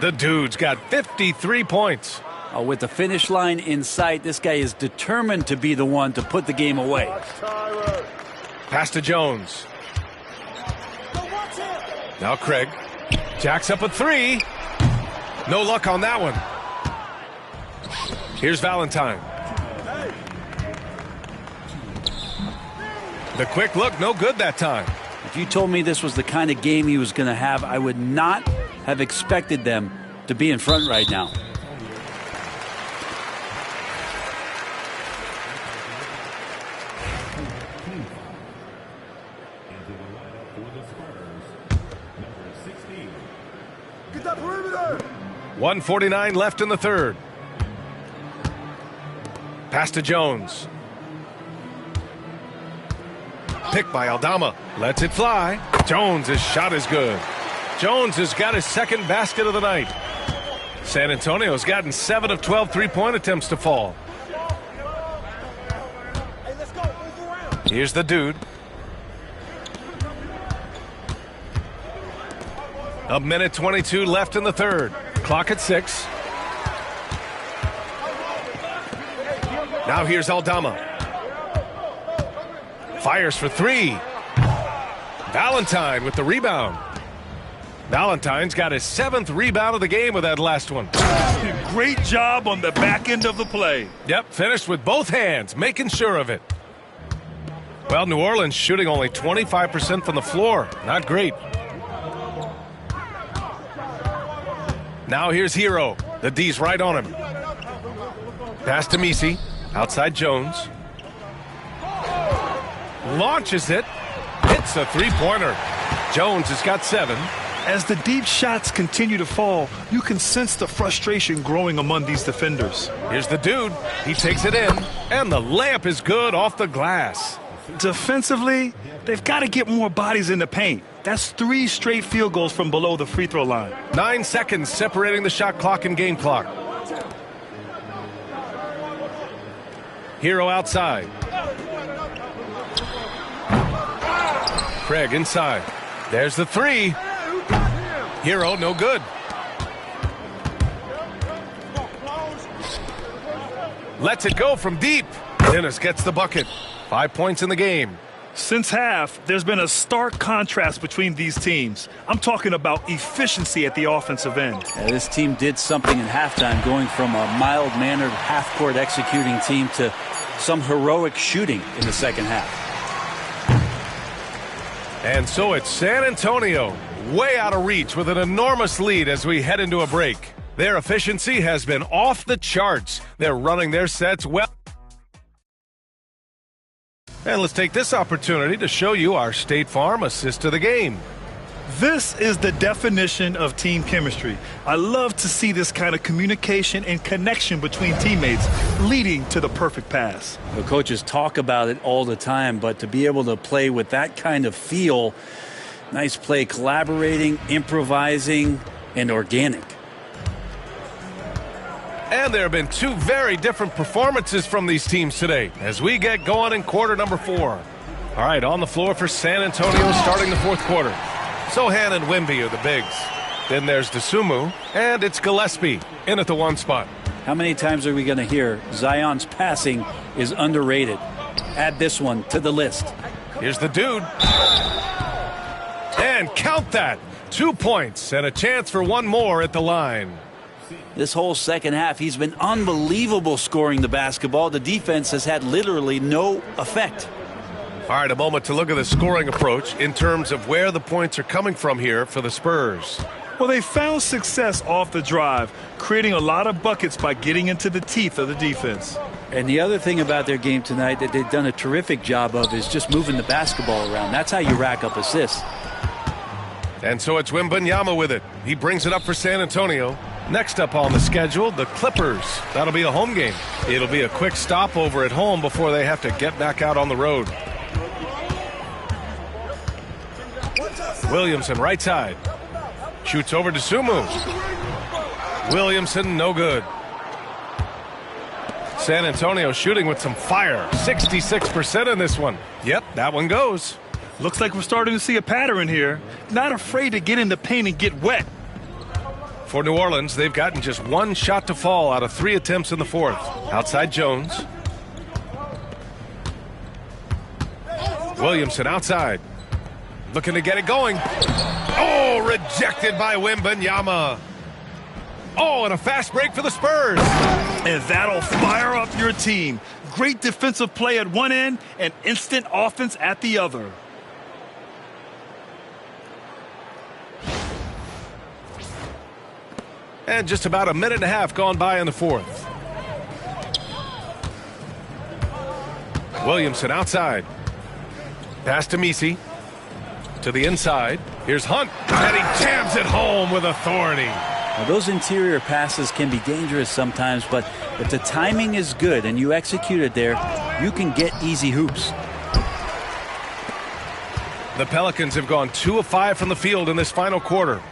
The dude's got 53 points. With the finish line in sight, this guy is determined to be the one to put the game away. Pass to Jones. Now Craig. Jacks up a 3. No luck on that one. Here's Valentine. The quick look, no good that time. If you told me this was the kind of game he was going to have, I would not have expected them to be in front right now. Get that perimeter! 1:49 left in the third. Pass to Jones. Picked by Aldama. Lets it fly. Jones' shot is good. Jones has got his second basket of the night. San Antonio's gotten 7 of 12 three-point attempts to fall. Here's the dude. A minute 22 left in the third. Clock at 6. Now here's Aldama. Fires for 3. Valentine with the rebound. Valentine's got his 7th rebound of the game with that last one. Great job on the back end of the play. Yep, finished with both hands, making sure of it. Well, New Orleans shooting only 25% from the floor. Not great. Now here's Hero. The D's right on him. Pass to Misi. Outside Jones. Launches it. Hits a three-pointer. Jones has got 7. As the deep shots continue to fall, you can sense the frustration growing among these defenders. Here's the dude. He takes it in. And the layup is good off the glass. Defensively, they've got to get more bodies in the paint. That's 3 straight field goals from below the free throw line. 9 seconds separating the shot clock and game clock. Hero outside. Craig inside. There's the 3. Hero no good. Lets it go from deep. Dennis gets the bucket. 5 points in the game. Since half, there's been a stark contrast between these teams. I'm talking about efficiency at the offensive end. This team did something in halftime, going from a mild-mannered half-court executing team to some heroic shooting in the second half. And so it's San Antonio, way out of reach with an enormous lead as we head into a break. Their efficiency has been off the charts. They're running their sets well. And let's take this opportunity to show you our State Farm assist to the game. This is the definition of team chemistry. I love to see this kind of communication and connection between teammates leading to the perfect pass. The coaches talk about it all the time, but to be able to play with that kind of feel, nice play, collaborating, improvising, and organic. And there have been 2 very different performances from these teams today as we get going in quarter number 4. All right, on the floor for San Antonio starting the 4th quarter. Sohan and Wemby are the bigs. Then there's DeSumo, and it's Gillespie in at the 1 spot. How many times are we going to hear Zion's passing is underrated? Add this one to the list. Here's the dude. And count that. 2 points and a chance for one more at the line. This whole second half, he's been unbelievable scoring the basketball. The defense has had literally no effect. All right, a moment to look at the scoring approach in terms of where the points are coming from here for the Spurs. Well, they found success off the drive, creating a lot of buckets by getting into the teeth of the defense. And the other thing about their game tonight that they've done a terrific job of is just moving the basketball around. That's how you rack up assists. And so it's Wembanyama with it. He brings it up for San Antonio. Next up on the schedule, the Clippers. That'll be a home game. It'll be a quick stopover at home before they have to get back out on the road. Williamson, right side. Shoots over to Sumu. Williamson, no good. San Antonio shooting with some fire. 66% in this one. Yep, that one goes. Looks like we're starting to see a pattern here. Not afraid to get in the paint and get wet. For New Orleans, they've gotten just one shot to fall out of 3 attempts in the fourth. Outside Jones. Williamson outside. Looking to get it going. Oh, rejected by Wembanyama. Oh, and a fast break for the Spurs. And that'll fire up your team. Great defensive play at one end and instant offense at the other. And just about a minute and a half gone by in the fourth. Williamson outside. Pass to Misi. To the inside. Here's Hunt. And he jams it home with authority. Now, those interior passes can be dangerous sometimes, but if the timing is good and you execute it there, you can get easy hoops. The Pelicans have gone 2 of 5 from the field in this final quarter.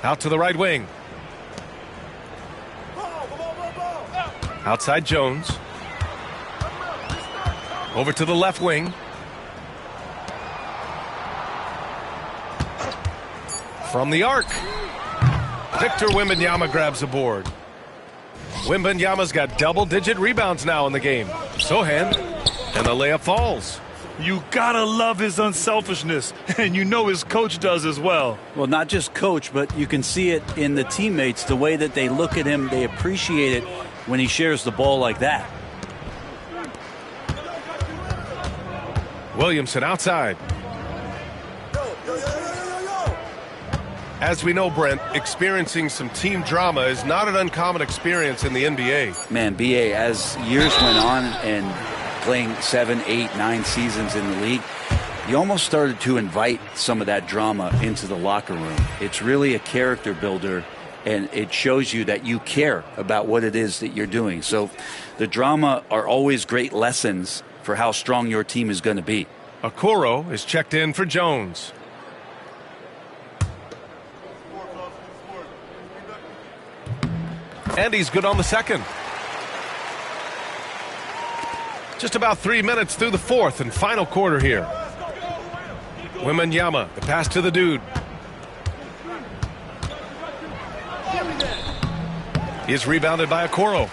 Out to the right wing. Outside Jones. Over to the left wing. From the arc. Victor Wembanyama grabs the board. Wembanyama's got double-digit rebounds now in the game. Sohan, and the layup falls. You gotta love his unselfishness, and you know his coach does as well. Well, not just coach, but you can see it in the teammates, the way that they look at him. They appreciate it when he shares the ball like that. Williamson outside. As we know, Brent, experiencing some team drama is not an uncommon experience in the NBA. Man, BA, as years went on and playing 7, 8, 9 seasons in the league, you almost started to invite some of that drama into the locker room. It's really a character builder, and it shows you that you care about what it is that you're doing. So the drama are always great lessons for how strong your team is going to be. Okoro is checked in for Jones. And he's good on the second. Just about 3 minutes through the fourth and final quarter here. Wembanyama, the pass to the dude. He's rebounded by Okoro.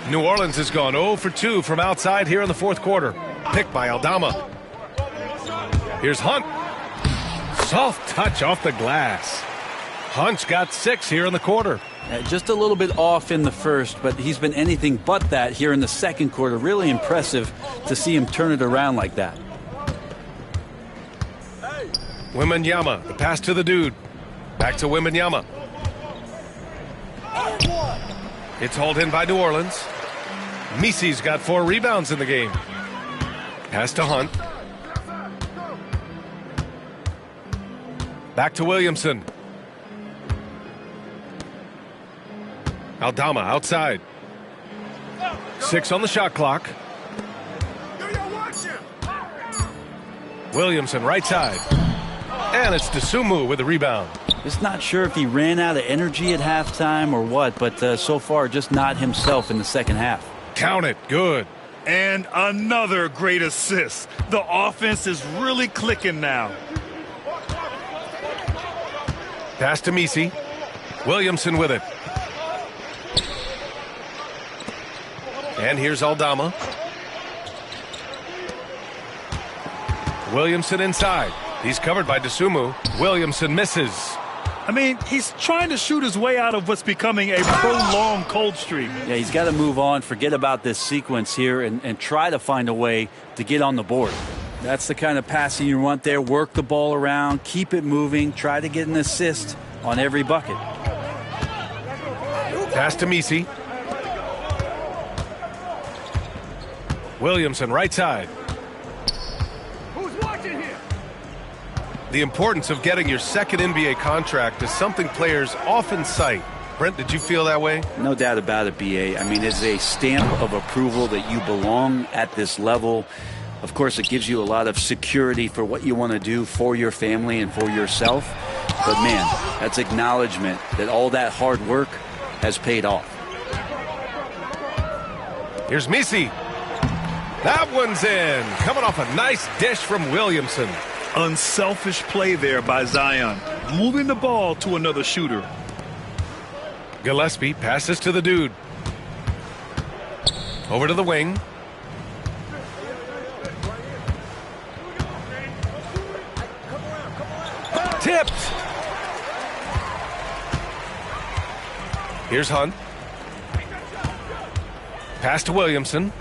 New Orleans has gone 0 for 2 from outside here in the fourth quarter. Picked by Aldama. Here's Hunt. Soft touch off the glass. Hunt's got 6 here in the quarter. Just a little bit off in the first, but he's been anything but that here in the second quarter. Really impressive to see him turn it around like that. Wembanyama, the pass to the dude. Back to Wembanyama. It's hauled in by New Orleans. Misi's got 4 rebounds in the game. Pass to Hunt. Back to Williamson. Aldama outside. 6 on the shot clock. Williamson right side. And it's Dosunmu with the rebound. Just not sure if he ran out of energy at halftime or what, but so far just not himself in the second half. Count it. Good. And another great assist. The offense is really clicking now. Pass to Misi. Williamson with it. And here's Aldama. Williamson inside. He's covered by DeSumo. Williamson misses. I mean, he's trying to shoot his way out of what's becoming a prolonged cold streak. Yeah, he's got to move on, forget about this sequence here, and try to find a way to get on the board. That's the kind of passing you want there. Work the ball around, keep it moving, try to get an assist on every bucket. Pass to Misi. Williamson right side. Who's watching here? The importance of getting your second NBA contract is something players often cite. Brent, did you feel that way? No doubt about it, BA. I mean, it's a stamp of approval that you belong at this level. Of course, it gives you a lot of security for what you want to do for your family and for yourself. But, man, that's acknowledgement that all that hard work has paid off. Here's Misi. That one's in. Coming off a nice dish from Williamson. Unselfish play there by Zion. Moving the ball to another shooter. Gillespie passes to the dude. Over to the wing. Tipped. Here's Hunt. Pass to Williamson.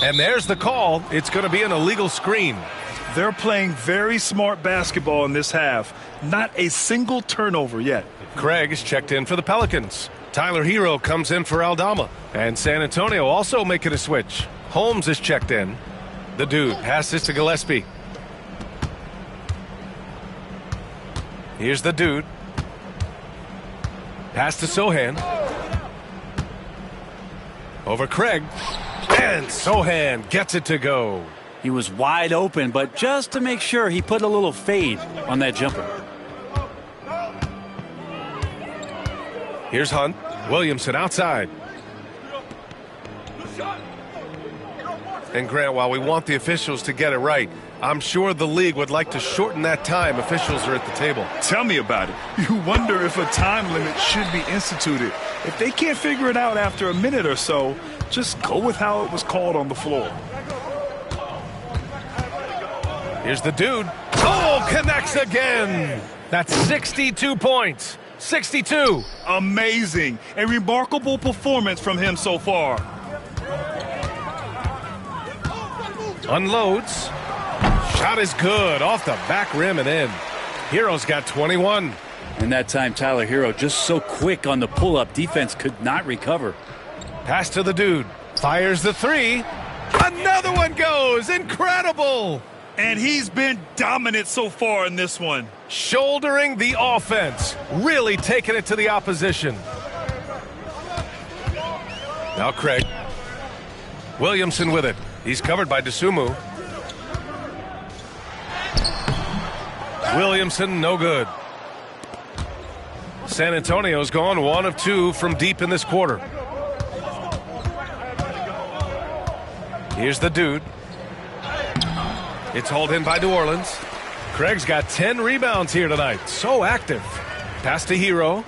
And there's the call. It's going to be an illegal screen. They're playing very smart basketball in this half. Not a single turnover yet. Craig is checked in for the Pelicans. Tyler Hero comes in for Aldama. And San Antonio also making a switch. Holmes is checked in. The dude passes to Gillespie. Here's the dude. Pass to Sohan. Over Craig. And Sohan gets it to go. He was wide open, but just to make sure, he put a little fade on that jumper. Here's Hunt. Williamson outside. And Grant, while we want the officials to get it right, I'm sure the league would like to shorten that time officials are at the table. Tell me about it. You wonder if a time limit should be instituted. If they can't figure it out after a minute or so, just go with how it was called on the floor. Here's the dude. Oh, connects again. That's 62 points. 62. Amazing. A remarkable performance from him so far. Unloads. Shot is good. Off the back rim and in. Hero's got 21. And that time, Tyler Hero just so quick on the pull-up. Defense could not recover. Pass to the dude. Fires the three. Another one goes. Incredible. And he's been dominant so far in this one. Shouldering the offense. Really taking it to the opposition. Now Craig. Williamson with it. He's covered by DeSumo. Williamson, no good. San Antonio's gone 1 of 2 from deep in this quarter. Here's the dude. It's hauled in by New Orleans. Craig's got 10 rebounds here tonight. So active. Pass to Hero.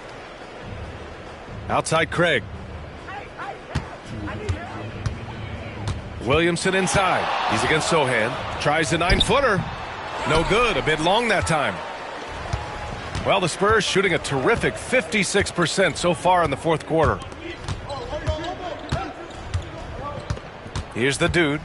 Outside Craig. Williamson inside. He's against Sohan. Tries a 9-footer. No good. A bit long that time. Well, the Spurs shooting a terrific 56% so far in the fourth quarter. Here's the dude.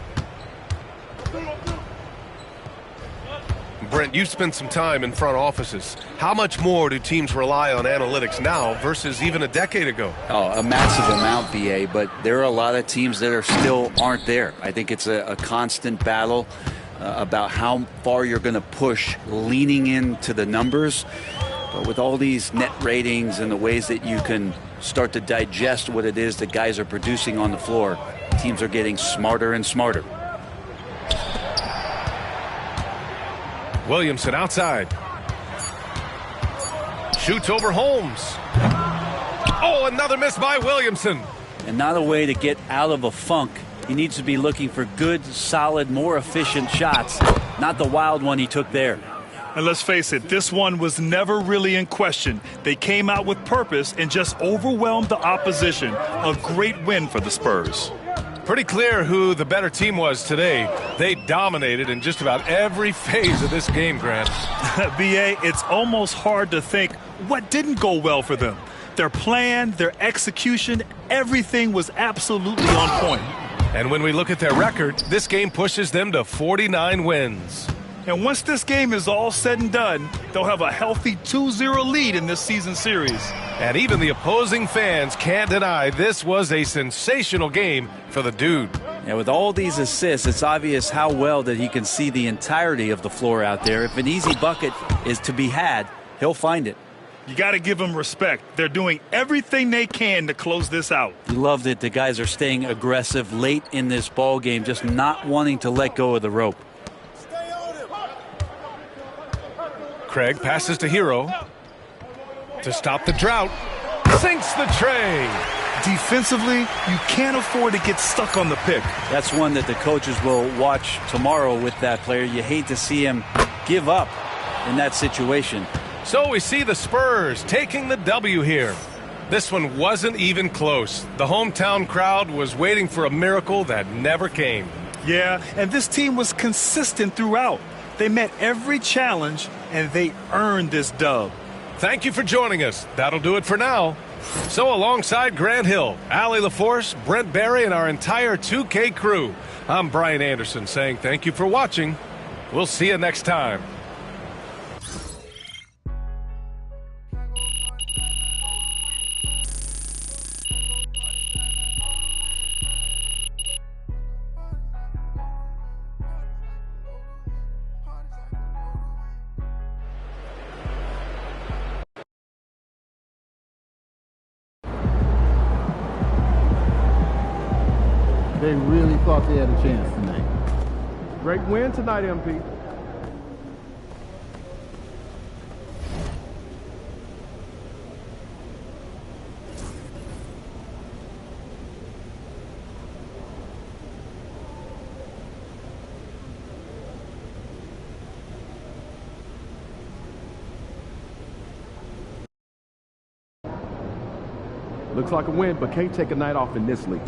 Brent, you've spent some time in front offices. How much more do teams rely on analytics now versus even a decade ago? Oh, a massive amount, BA, but there are a lot of teams that still aren't there. I think it's a constant battle about how far you're going to push, leaning into the numbers. But with all these net ratings and the ways that you can start to digest what it is that guys are producing on the floor, teams are getting smarter and smarter. Williamson outside. Shoots over Holmes. Oh, another miss by Williamson. And not a way to get out of a funk. He needs to be looking for good, solid, more efficient shots. Not the wild one he took there. And let's face it, this one was never really in question. They came out with purpose and just overwhelmed the opposition. A great win for the Spurs. Pretty clear who the better team was today. They dominated in just about every phase of this game, Grant. B.A., it's almost hard to think what didn't go well for them. Their plan, their execution, everything was absolutely on point. And when we look at their record, this game pushes them to 49 wins. And once this game is all said and done, they'll have a healthy 2-0 lead in this season series. And even the opposing fans can't deny this was a sensational game for the dude. And with all these assists, it's obvious how well that he can see the entirety of the floor out there. If an easy bucket is to be had, he'll find it. You got to give them respect. They're doing everything they can to close this out. You love that the guys are staying aggressive late in this ball game, just not wanting to let go of the rope. Craig passes to Hero to stop the drought. Sinks the tray. Defensively, you can't afford to get stuck on the pick. That's one that the coaches will watch tomorrow with that player. You hate to see him give up in that situation. So we see the Spurs taking the W here. This one wasn't even close. The hometown crowd was waiting for a miracle that never came. Yeah, and this team was consistent throughout. They met every challenge, and they earned this dub. Thank you for joining us. That'll do it for now. So alongside Grant Hill, Allie LaForce, Brent Barry, and our entire 2K crew, I'm Brian Anderson saying thank you for watching. We'll see you next time. They really thought they had a chance tonight. Great win tonight, MP. Looks like a win, but can't take a night off in this league.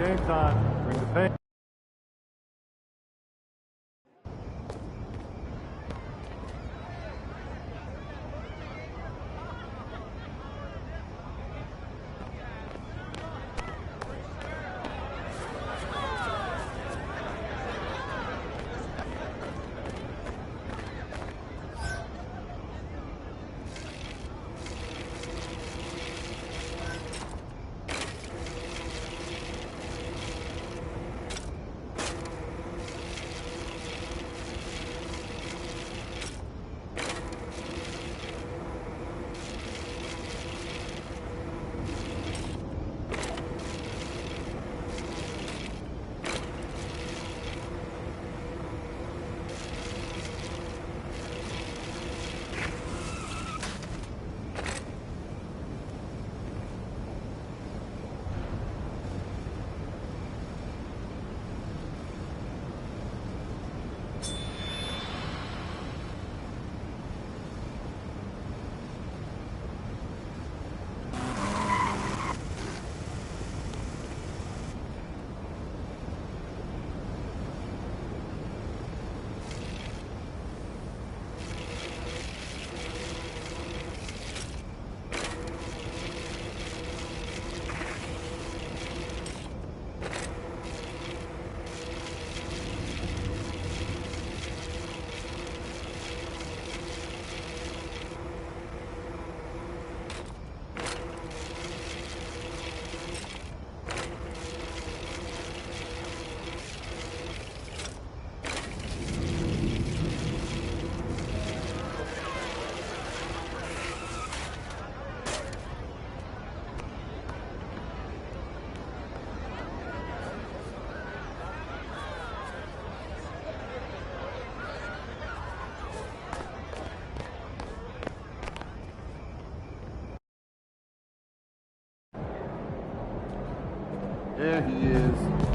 game time. Bring the pain. There he is.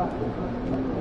Wow.